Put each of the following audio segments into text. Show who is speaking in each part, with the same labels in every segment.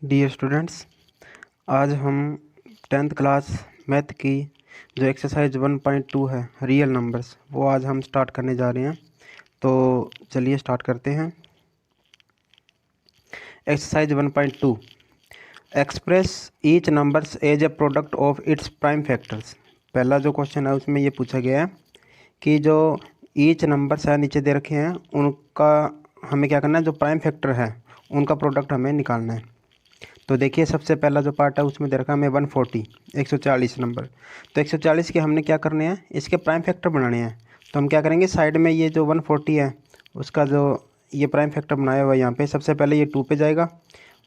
Speaker 1: Dear students, आज हम 10th class math की जो एक्सरसाइज 1.2 है रियल नंबर्स वो आज हम स्टार्ट करने जा रहे हैं। तो चलिए स्टार्ट करते हैं। Exercise 1.2 express each numbers as a product of its prime factors. पहला जो क्वेश्चन है उसमें ये पूछा गया है कि जो ईच नंबर्स है नीचे दे रखे हैं उनका हमें क्या करना है, जो प्राइम फैक्टर है उनका प्रोडक्ट हमें निकालना है। तो देखिए सबसे पहला जो पार्ट है उसमें दे रखा है हमें 140 140 नंबर। तो 140 के हमने क्या करने हैं, इसके प्राइम फैक्टर बनाने हैं। तो हम क्या करेंगे, साइड में ये जो 140 है उसका जो ये प्राइम फैक्टर बनाया हुआ है यहाँ पे, सबसे पहले ये 2 पे जाएगा,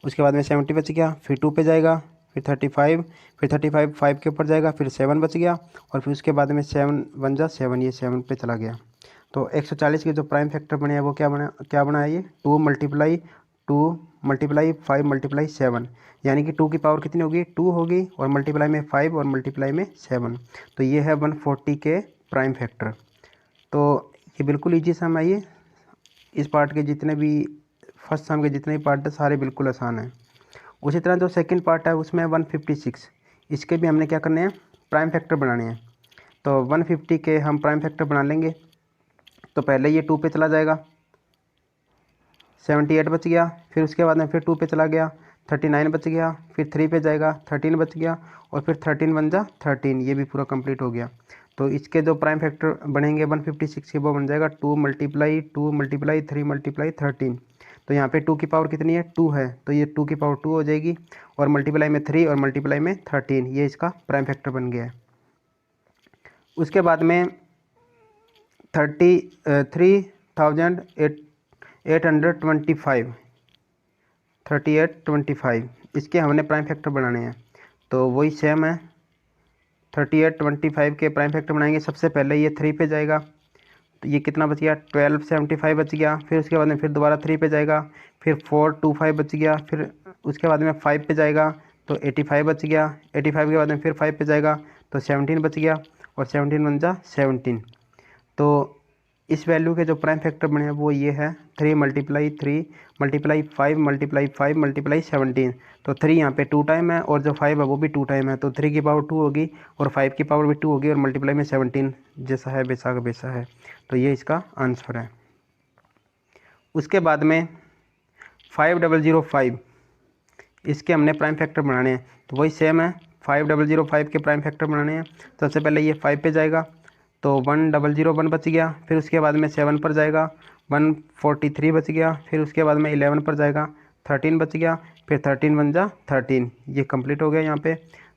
Speaker 1: उसके बाद में 70 बच गया, फिर 2 पे जाएगा, फिर 35, फिर 35 5 के ऊपर जाएगा, फिर 7 बच गया, और फिर उसके बाद में 7 बन जा 7, ये 7 पे चला गया। तो 140 के जो प्राइम फैक्टर बने हैं वो क्या बनाया ये 2 मल्टीप्लाई 5 मल्टीप्लाई 7, यानी कि 2 की पावर कितनी होगी 2 होगी, और मल्टीप्लाई में 5 और मल्टीप्लाई में 7। तो ये है 140 के प्राइम फैक्टर। तो ये बिल्कुल ईजी सम है। ये इस पार्ट के जितने भी फर्स्ट सम के जितने भी पार्ट है सारे बिल्कुल आसान हैं। उसी तरह जो सेकंड पार्ट है उसमें 156, इसके भी हमने क्या करने हैं, प्राइम फैक्टर बनाने हैं। तो 150 के हम प्राइम फैक्टर बना लेंगे। तो पहले ये 2 पे चला जाएगा, 78 बच गया, फिर उसके बाद में फिर 2 पे चला गया, 39 बच गया, फिर 3 पे जाएगा, 13 बच गया, और फिर 13 बन जा 13, ये भी पूरा कंप्लीट हो गया। तो इसके जो प्राइम फैक्टर बनेंगे 156 के, वो बन जाएगा 2 मल्टीप्लाई 3 मल्टीप्लाई 13। तो यहाँ पे 2 की पावर कितनी है 2 है, तो ये 2 की पावर 2 हो जाएगी, और मल्टीप्लाई में 3 और मल्टीप्लाई में 13, ये इसका प्राइम फैक्टर बन गया है। उसके बाद में 3825 इसके हमने प्राइम फैक्टर बनाने हैं। तो वही सेम है, 3825 के प्राइम फैक्टर बनाएंगे। सबसे पहले ये 3 पे जाएगा, तो ये कितना बच गया 1275 बच गया, फिर उसके बाद में फिर दोबारा 3 पे जाएगा, फिर 425 बच गया, फिर उसके बाद में 5 पे जाएगा तो 85 बच गया, 85 के बाद में फिर 5 पे जाएगा तो 17 बच गया, और 17 बन जा 17। तो इस वैल्यू के जो प्राइम फैक्टर बने हैं वो ये है 3 मल्टीप्लाई 5 मल्टीप्लाई 5 मल्टीप्लाई 17। तो 3 यहाँ पे 2 टाइम है, और जो 5 है वो भी 2 टाइम है, तो 3 की पावर 2 होगी, और 5 की पावर भी 2 होगी, और मल्टीप्लाई में 17 जैसा है वैसा का वैसा है। तो ये इसका आंसर है। उसके बाद में 5005 इसके हमने प्राइम फैक्टर बनाने हैं। तो वही सेम है, 5005 के प्राइम फैक्टर बनाने हैं। सबसे पहले ये 5 पे जाएगा, तो 1001 बच गया, फिर उसके बाद में 7 पर जाएगा, 143 बच गया, फिर उसके बाद में 11 पर जाएगा, 13 बच गया, फिर 13 बन जा 13, ये कंप्लीट हो गया यहाँ पे।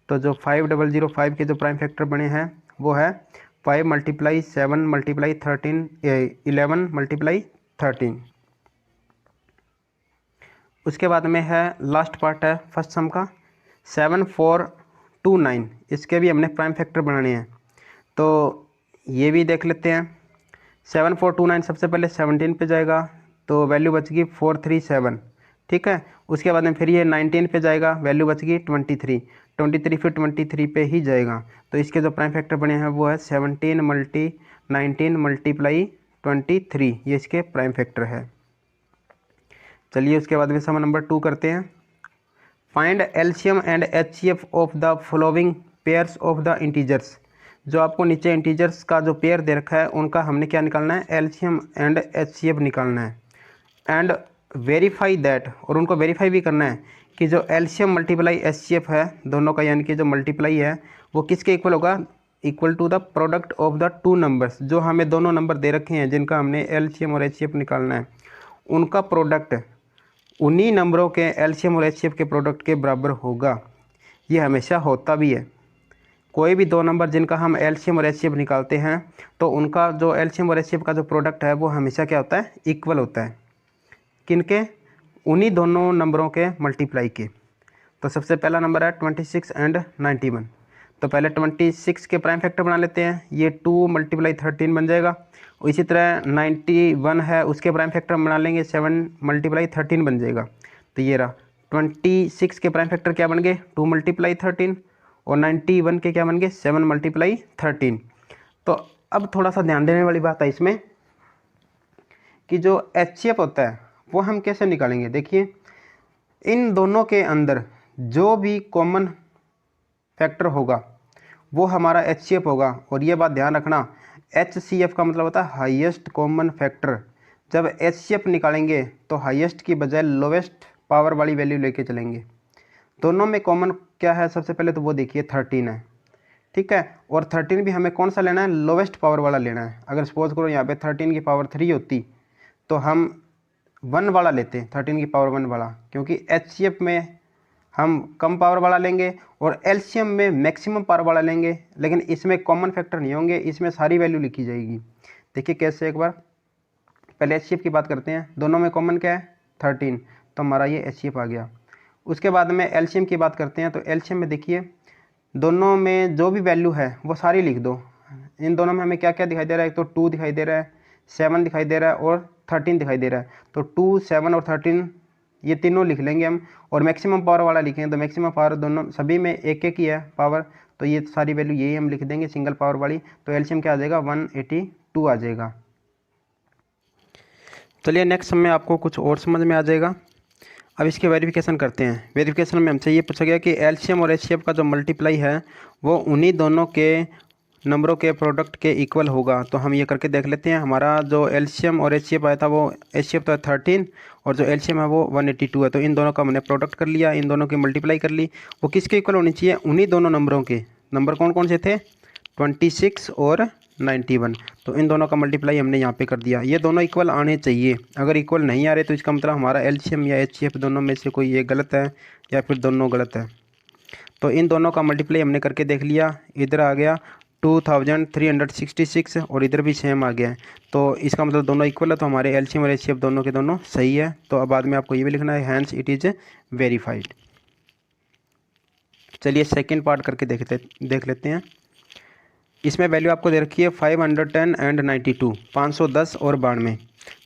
Speaker 1: तो जो 5005 के जो प्राइम फैक्टर बने हैं वो है 5 मल्टीप्लाई 7 मल्टीप्लाई 13 11 मल्टीप्लाई 13। उसके बाद में है लास्ट पार्ट है फर्स्ट सम का 7429, इसके भी हमने प्राइम फैक्टर बनाने हैं। तो ये भी देख लेते हैं। 7429 सबसे पहले 17 पे जाएगा, तो वैल्यू बच गई 437, ठीक है। उसके बाद में फिर ये 19 पे जाएगा, वैल्यू बच गई 23 फिर 23 पे ही जाएगा। तो इसके जो प्राइम फैक्टर बने हैं वो है 17 मल्टी 19 मल्टीप्लाई 23, ये इसके प्राइम फैक्टर है। चलिए उसके बाद में सम नंबर 2 करते हैं। Find LCM and HCF of the following pairs of the integers. जो आपको नीचे इंटीजर्स का जो पेयर दे रखा है उनका हमने क्या निकालना है, एलसीएम एंड एचसीएफ निकालना है। एंड वेरीफाई दैट, और उनको वेरीफाई भी करना है कि जो एलसीएम मल्टीप्लाई एचसीएफ है दोनों का, यानी कि जो मल्टीप्लाई है वो किसके इक्वल होगा, equal to the product of the two numbers. जो हमें दोनों नंबर दे रखे हैं जिनका हमने एलसीएम और एचसीएफ निकालना है, उनका प्रोडक्ट उन्हीं नंबरों के एलसीएम और एचसीएफ के प्रोडक्ट के बराबर होगा। ये हमेशा होता भी है। कोई भी दो नंबर जिनका हम एलसीएम और एचसीएफ निकालते हैं तो उनका जो एलसीएम और एचसीएफ का जो प्रोडक्ट है वो हमेशा क्या होता है, इक्वल होता है। किनके, उन्हीं दोनों नंबरों के मल्टीप्लाई के। तो सबसे पहला नंबर है 26 एंड 91। तो पहले 26 के प्राइम फैक्टर बना लेते हैं, ये 2 मल्टीप्लाई 13 बन जाएगा। इसी तरह 91 है, उसके प्राइम फैक्टर बना लेंगे, 7 मल्टीप्लाई 13 बन जाएगा। तो ये रहा 26 के प्राइम फैक्टर क्या बन गए 2 मल्टीप्लाई 13, और 91 के क्या बन गए 7 मल्टीप्लाई 13। तो अब थोड़ा सा ध्यान देने वाली बात है इसमें कि जो एचसीएफ होता है वो हम कैसे निकालेंगे। देखिए इन दोनों के अंदर जो भी कॉमन फैक्टर होगा वो हमारा HCF होगा। और ये बात ध्यान रखना, HCF का मतलब होता है हाईएस्ट कॉमन फैक्टर। जब HCF निकालेंगे तो हाईएस्ट की बजाय लोवेस्ट पावर वाली वैल्यू लेके चलेंगे। दोनों में कॉमन क्या है, सबसे पहले तो वो देखिए 13 है, ठीक है। और 13 भी हमें कौन सा लेना है, लोवेस्ट पावर वाला लेना है। अगर सपोज करो यहाँ पे 13 की पावर 3 होती तो हम 1 वाला लेते, 13 की पावर 1 वाला, क्योंकि HCF में हम कम पावर वाला लेंगे और LCM में मैक्सिमम पावर वाला लेंगे, लेकिन इसमें कॉमन फैक्टर नहीं होंगे, इसमें सारी वैल्यू लिखी जाएगी। देखिए कैसे, एक बार पहले HCF की बात करते हैं। दोनों में कॉमन क्या है 13, तो हमारा ये HCF आ गया। उसके बाद में LCM की बात करते हैं, तो LCM में देखिए दोनों में जो भी वैल्यू है वो सारी लिख दो। इन दोनों में हमें क्या क्या दिखाई दे रहा है, एक तो 2 दिखाई दे रहा है, 7 दिखाई दे रहा है और 13 दिखाई दे रहा है। तो 2, 7 और 13 ये तीनों लिख लेंगे हम। और मैक्सिमम पावर वाला लिखेंगे तो मैक्सिमम पावर दोनों सभी में एक एक ही है पावर, तो ये सारी वैल्यू यही हम लिख देंगे सिंगल पावर वाली। तो LCM क्या आ जाएगा 182 आ जाएगा। चलिए नेक्स्ट में आपको कुछ और समझ में आ जाएगा। अब इसके वेरिफिकेशन करते हैं। वेरिफिकेशन में हमसे ये पूछा गया कि LCM और HCF का जो मल्टीप्लाई है वो उन्हीं दोनों के नंबरों के प्रोडक्ट के इक्वल होगा। तो हम ये करके देख लेते हैं। हमारा जो LCM और HCF आया था वो HCF तो है 13 और जो LCM है वो 182 है। तो इन दोनों का हमने प्रोडक्ट कर लिया, इन दोनों की मल्टीप्लाई कर ली। वो किसके इक्वल होनी चाहिए, उन्हीं दोनों नंबरों के। नंबर कौन कौन से थे, 26 और 91। तो इन दोनों का मल्टीप्लाई हमने यहाँ पे कर दिया। ये दोनों इक्वल आने चाहिए। अगर इक्वल नहीं आ रहे तो इसका मतलब हमारा LCM या HCF दोनों में से कोई एक गलत है या फिर दोनों गलत है। तो इन दोनों का मल्टीप्लाई हमने करके देख लिया। इधर आ गया 2366 और इधर भी सेम आ गया है। तो इसका मतलब दोनों इक्वल है, तो हमारे LCM और HCF दोनों के दोनों सही है। तो अब बाद में आपको ये भी लिखना है, हैंस इट इज़ वेरीफाइड। चलिए सेकेंड पार्ट करके देख लेते हैं। इसमें वैल्यू आपको दे रखी है 510 एंड 92, 510 और 92।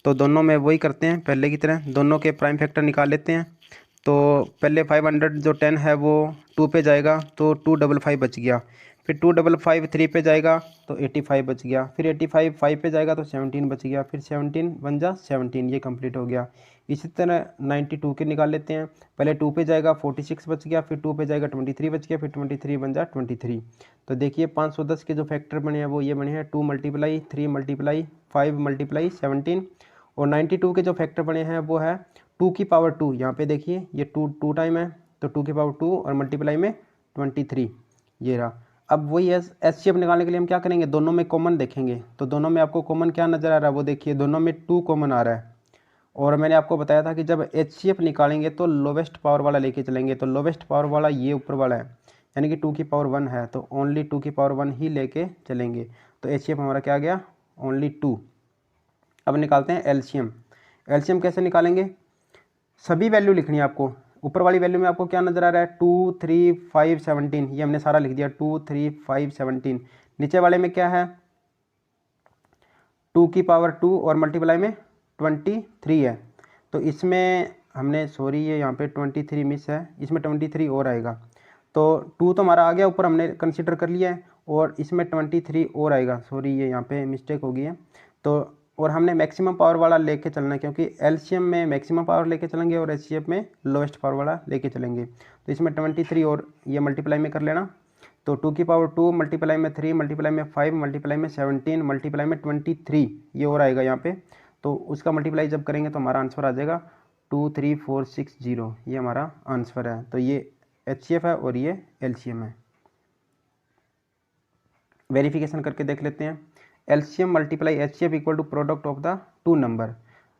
Speaker 1: तो दोनों में वही करते हैं पहले की तरह, दोनों के प्राइम फैक्टर निकाल लेते हैं। तो पहले 500 जो 10 है वो 2 पे जाएगा तो 255 बच गया। फिर 255 3 पे जाएगा तो 85 बच गया। फिर 85 5 पे जाएगा तो 17 बच गया। फिर 17 बन जा 17, ये कंप्लीट हो गया। इसी तरह 92 के निकाल लेते हैं। पहले 2 पे जाएगा 46 बच गया, फिर 2 पे जाएगा 23 बच गया, फिर 23 बन जा 23। तो देखिए 510 के जो फैक्टर बने हैं वो ये बने हैं 2 मल्टीप्लाई 3 मल्टीप्लाई 5 मल्टीप्लाई 17। और 92 के जो फैक्टर बने हैं वो है 2 की पावर 2। यहाँ पे देखिए ये 2 टाइम है तो 2 की पावर 2 और मल्टीप्लाई में 23, ये रहा। अब वही HCF निकालने के लिए हम क्या करेंगे, दोनों में कॉमन देखेंगे। तो दोनों में आपको कॉमन क्या नज़र आ रहा है, वो देखिए दोनों में 2 कॉमन आ रहा है। और मैंने आपको बताया था कि जब HCF निकालेंगे तो लोवेस्ट पावर वाला लेके चलेंगे। तो लोवेस्ट पावर वाला ये ऊपर वाला है, यानी कि 2 की पावर 1 है, तो ओनली 2 की पावर 1 ही लेके चलेंगे। तो HCF हमारा क्या आ गया, ओनली 2। अब निकालते हैं LCM। LCM कैसे निकालेंगे, सभी वैल्यू लिखनी है आपको। ऊपर वाली वैल्यू में आपको क्या नज़र आ रहा है 2 3 5 17, ये हमने सारा लिख दिया 2 3 5 17। नीचे वाले में क्या है 2 की पावर 2 और मल्टीप्लाई में 23 है। तो इसमें हमने सॉरी ये यहाँ पे 23 मिस है, इसमें 23 और आएगा। तो 2 तो हमारा आ गया ऊपर, हमने कंसीडर कर लिया है, और इसमें 23 और आएगा। सॉरी ये यहाँ पे मिस्टेक हो गई है। तो और हमने मैक्सिमम पावर वाला लेके चलना है, क्योंकि LCM में मैक्सिमम पावर लेके चलेंगे और HCF में लोवेस्ट पावर वाला लेके चलेंगे। तो इसमें 23 और ये मल्टीप्लाई में कर लेना। तो 2 की पावर 2 मल्टीप्लाई में 3 मल्टीप्लाई में 5 मल्टीप्लाई में 17 मल्टीप्लाई में 23, ये और आएगा यहाँ पे। तो उसका मल्टीप्लाई जब करेंगे तो हमारा आंसर आ जाएगा 23460, ये हमारा आंसर है। तो ये HCF है और ये LCM है। वेरिफिकेशन करके देख लेते हैं। LCM multiply HCF equal to product of the 2 number.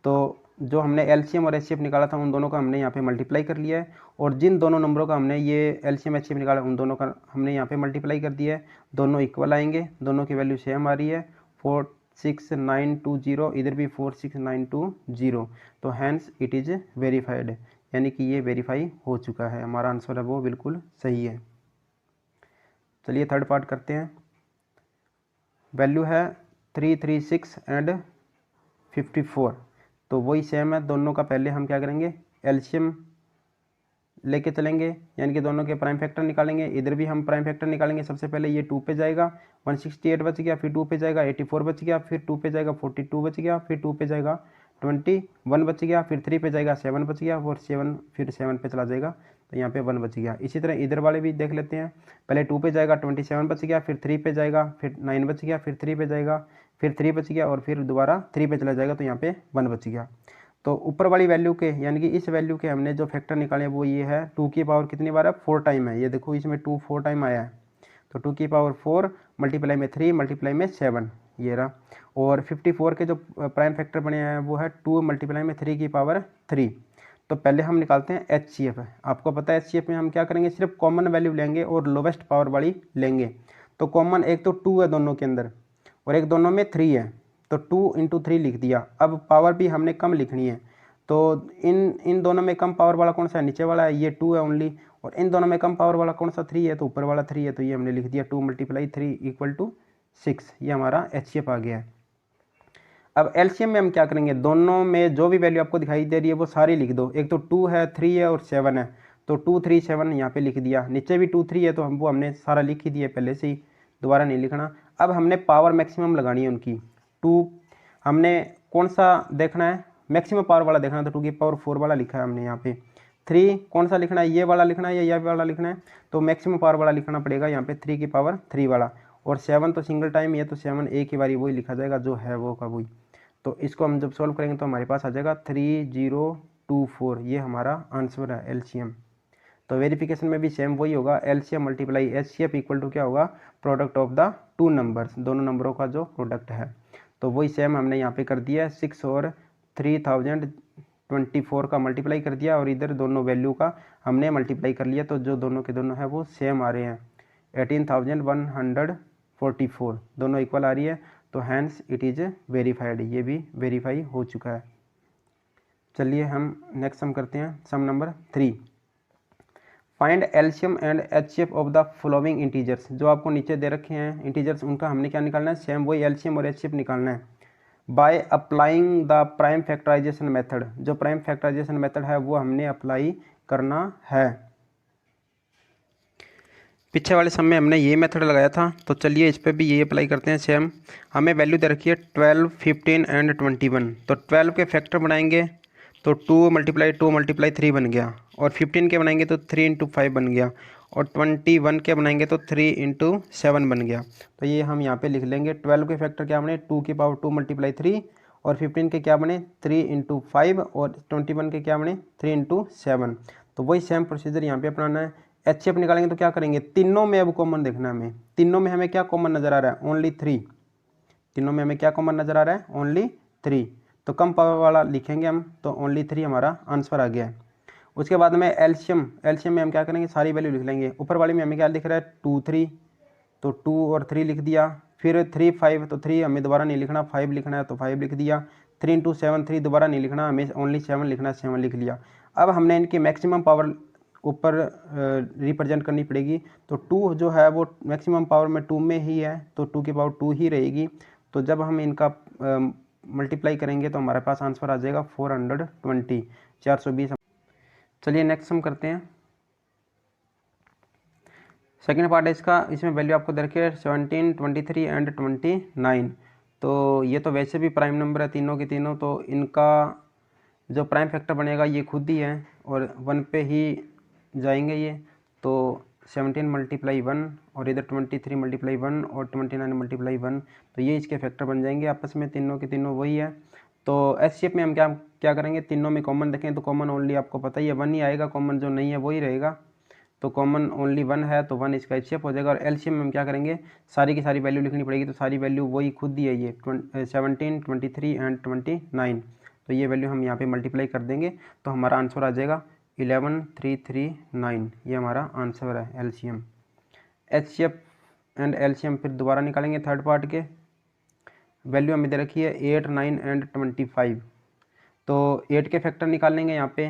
Speaker 1: तो जो हमने LCM और HCF निकाला था उन दोनों का हमने यहाँ पे मल्टीप्लाई कर लिया है, और जिन दोनों नंबरों का हमने ये LCM HCF निकाला उन दोनों का हमने यहाँ पे मल्टीप्लाई कर दिया है। दोनों इक्वल आएंगे, दोनों की वैल्यू सेम आ रही है 46920, इधर भी 46920। तो हैंस इट इज़ वेरीफाइड, यानी कि ये वेरीफाई हो चुका है। हमारा आंसर है वो बिल्कुल सही है। चलिए थर्ड पार्ट करते हैं। वैल्यू है 336 एंड 54, तो वही सेम है दोनों का। पहले हम क्या करेंगे, LCM लेके चलेंगे, यानी कि दोनों के प्राइम फैक्टर निकालेंगे। इधर भी हम प्राइम फैक्टर निकालेंगे। सबसे पहले ये 2 पे जाएगा 168 बच गया, फिर 2 पे जाएगा 84 बच गया, फिर 2 पे जाएगा 42 बच गया, फिर 2 पे जाएगा 21 बच गया, फिर 3 पे जाएगा 7 बच गया, और 7 फिर 7 पे चला जाएगा तो यहाँ पे 1 बच गया। इसी तरह इधर वाले भी देख लेते हैं। पहले 2 पे जाएगा 27 बच गया, फिर 3 पे जाएगा, फिर 9 बच गया, फिर 3 पे जाएगा, फिर 3 बच गया, और फिर दोबारा 3 पे चला जाएगा तो यहाँ पे 1 बच गया। तो ऊपर वाली वैल्यू के यानी कि इस वैल्यू के हमने जो फैक्टर निकाले वो ये है 2 की पावर कितनी बार है 4 टाइम है। ये देखो इसमें 2 4 टाइम आया है, तो 2 की पावर 4 मल्टीप्लाई में 3 मल्टीप्लाई में 7 ये रहा। और 54 के जो प्राइम फैक्टर बने हैं वो है 2 मल्टीप्लाई में 3 की पावर 3। तो पहले हम निकालते हैं HCF। आपको पता है HCF में हम क्या करेंगे, सिर्फ कॉमन वैल्यू लेंगे और लोवेस्ट पावर वाली लेंगे। तो कॉमन एक तो 2 है दोनों के अंदर और एक दोनों में 3 है, तो 2 इंटू 3 लिख दिया। अब पावर भी हमने कम लिखनी है, तो इन दोनों में कम पावर वाला कौन सा है, नीचे वाला है, ये 2 है ओनली। और इन दोनों में कम पावर वाला कौन सा 3 है, तो ऊपर वाला 3 है, तो ये हमने लिख दिया 2 मल्टीप्लाई 3 इक्वल टू 6। ये हमारा HCF आ गया है। अब LCM में हम क्या करेंगे, दोनों में जो भी वैल्यू आपको दिखाई दे रही है वो सारी लिख दो। एक तो 2 है, 3 है और 7 है, तो 2 3 7 यहाँ पे लिख दिया। नीचे भी 2 3 है तो हमने सारा लिख ही दिया पहले से ही, दोबारा नहीं लिखना। अब हमने पावर मैक्सिमम लगानी है उनकी। 2 हमने कौन सा देखना है, मैक्सिमम पावर वाला देखना है, तो 2 की पावर 4 वाला लिखा है हमने यहाँ पे। 3 कौन सा लिखना है, ये वाला लिखना है या ये वाला लिखना है, तो मैक्सिमम पावर वाला लिखना पड़ेगा यहाँ पे 3 की पावर 3 वाला। और 7 तो सिंगल टाइम है, तो 7 एक ही बारी वही लिखा जाएगा जो है वो का वही। तो इसको हम जब सॉल्व करेंगे तो हमारे पास आ जाएगा 3024। ये हमारा आंसर है LCM। तो वेरिफिकेशन में भी सेम वही होगा, LCM multiply HCF equal to क्या होगा, प्रोडक्ट ऑफ द 2 नंबर्स, दोनों नंबरों का जो प्रोडक्ट है। तो वही सेम हमने यहाँ पे कर दिया है, 6 और 3024 का मल्टीप्लाई कर दिया और इधर दोनों वैल्यू का हमने मल्टीप्लाई कर लिया, तो जो दोनों के दोनों है वो सेम आ रहे हैं। 18,144 दोनों इक्वल आ रही है, तो हैंस इट इज़ वेरीफाइड, ये भी वेरीफाई हो चुका है। चलिए हम नेक्स्ट सम करते हैं, sum number 3। Find LCM and HCF of the following integers. जो आपको नीचे दे रखे हैं इंटीजर्स, उनका हमने क्या निकालना है, सेम वही LCM और HCF निकालना है by applying the prime factorisation method. जो प्राइम फैक्टराइजेशन मेथड है वो हमने अप्लाई करना है। पीछे वाले सम में हमने ये मेथड लगाया था, तो चलिए इस पर भी ये अप्लाई करते हैं सेम। हमें वैल्यू दे रखी है 12 15 एंड 21। तो 12 के फैक्टर बनाएंगे तो 2 मल्टीप्लाई 2 मल्टीप्लाई 3 बन गया, और 15 के बनाएंगे तो 3 इंटू 5 बन गया, और 21 के बनाएंगे तो 3 इंटू 7 बन गया। तो ये हम यहाँ पे लिख लेंगे। 12 के फैक्टर क्या बने, 2 की पावर 2 मल्टीप्लाई 3, और 15 के क्या बने 3 इंटू 5, और 21 के क्या बने 3 इंटू 7। तो वही सेम प्रोसीजर यहाँ पे अपनाना है। HCF निकालेंगे तो क्या करेंगे, तीनों में अब कॉमन देखना है हमें। तीनों में हमें क्या कॉमन नज़र आ रहा है, ओनली 3। तीनों में हमें क्या कॉमन नज़र आ रहा है, ओनली 3। तो कम पावर वाला लिखेंगे हम, तो ओनली 3 हमारा आंसर आ गया है। उसके बाद में LCM में हम क्या करेंगे, सारी वैल्यू लिख लेंगे। ऊपर वाली में हमें क्या लिख रहा है 2 3, तो 2 और 3 लिख दिया। फिर 3 5, तो 3 हमें दोबारा नहीं लिखना, 5 लिखना है तो 5 लिख दिया। 3 इंटू 7 3 दोबारा नहीं लिखना, हमें ओनली 7 लिखना है, 7 लिख लिया। अब हमने इनकी मैक्सिमम पावर ऊपर रिप्रेजेंट करनी पड़ेगी। तो 2 जो है वो मैक्सिमम पावर में 2 में ही है, तो 2 की पावर 2 ही रहेगी। तो जब हम इनका मल्टीप्लाई करेंगे तो हमारे पास आंसर आ जाएगा 420, 420। चलिए नेक्स्ट सम करते हैं। सेकेंड पार्ट है इसका, इसमें वैल्यू आपको दे रखी है 17 23 एंड 29। तो ये तो वैसे भी प्राइम नंबर है तीनों के तीनों, तो इनका जो प्राइम फैक्टर बनेगा ये खुद ही है और 1 पे ही जाएंगे ये। तो 17 मल्टीप्लाई 1 और इधर 23 मल्टीप्लाई 1 और 29 मल्टीप्लाई 1, तो ये इसके फैक्टर बन जाएंगे आपस में, तीनों के तीनों वही है। तो HCF में हम क्या करेंगे, तीनों में कॉमन देखें तो कॉमन ओनली आपको पता ही है 1 ही आएगा, कॉमन जो नहीं है वही रहेगा। तो कॉमन ओनली 1 है, तो 1 इसका HCF हो जाएगा। और LCM में हम क्या करेंगे, सारी की सारी वैल्यू लिखनी पड़ेगी, तो सारी वैल्यू वही खुद ही है ये 17 23 एंड 29। तो ये वैल्यू हम यहाँ पे मल्टीप्लाई कर देंगे तो हमारा आंसर आ जाएगा 11339। ये हमारा आंसर है LCM। HCF एंड LCM फिर दोबारा निकालेंगे थर्ड पार्ट के। वैल्यू हमें दे रखी है 8 9 एंड 25। तो 8 के फैक्टर निकाल लेंगे यहाँ पे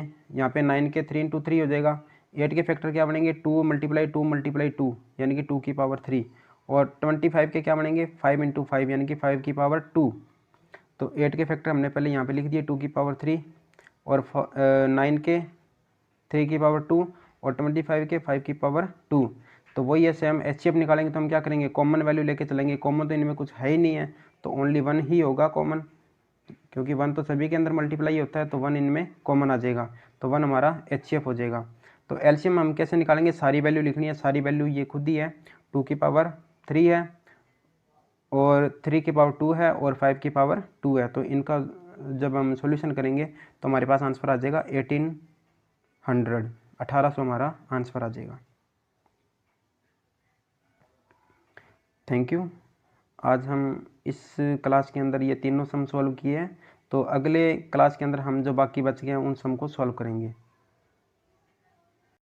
Speaker 1: 9 के 3 इंटू 3 हो जाएगा। 8 के फैक्टर क्या बनेंगे 2 मल्टीप्लाई 2 मल्टीप्लाई 2 यानी कि 2 की पावर 3, और 25 के क्या बनेंगे 5 इंटू 5 यानी कि 5 की पावर 2। तो 8 के फैक्टर हमने पहले यहाँ पे लिख दिए 2 की पावर 3, और 9 के 3 की पावर 2, और 25 के 5 की पावर 2। तो वही है सेम। HCF निकालेंगे तो हम क्या करेंगे, कॉमन वैल्यू लेके चलेंगे। कॉमन तो इनमें कुछ है ही नहीं है, तो ओनली 1 ही होगा कॉमन, क्योंकि 1 तो सभी के अंदर मल्टीप्लाई होता है, तो 1 इनमें कॉमन आ जाएगा, तो 1 हमारा HCF हो जाएगा। तो एलसीएम हम कैसे निकालेंगे, सारी वैल्यू लिखनी है, सारी वैल्यू ये खुद ही है, 2 की पावर 3 है और 3 की पावर 2 है और 5 की पावर 2 है। तो इनका जब हम सॉल्यूशन करेंगे तो हमारे पास आंसर आ जाएगा 1800 हमारा आंसर आ जाएगा। Thank you. आज हम इस क्लास के अंदर ये तीनों सम सॉल्व किए हैं, तो अगले क्लास के अंदर हम जो बाकी बच गए हैं उन सम को सॉल्व करेंगे।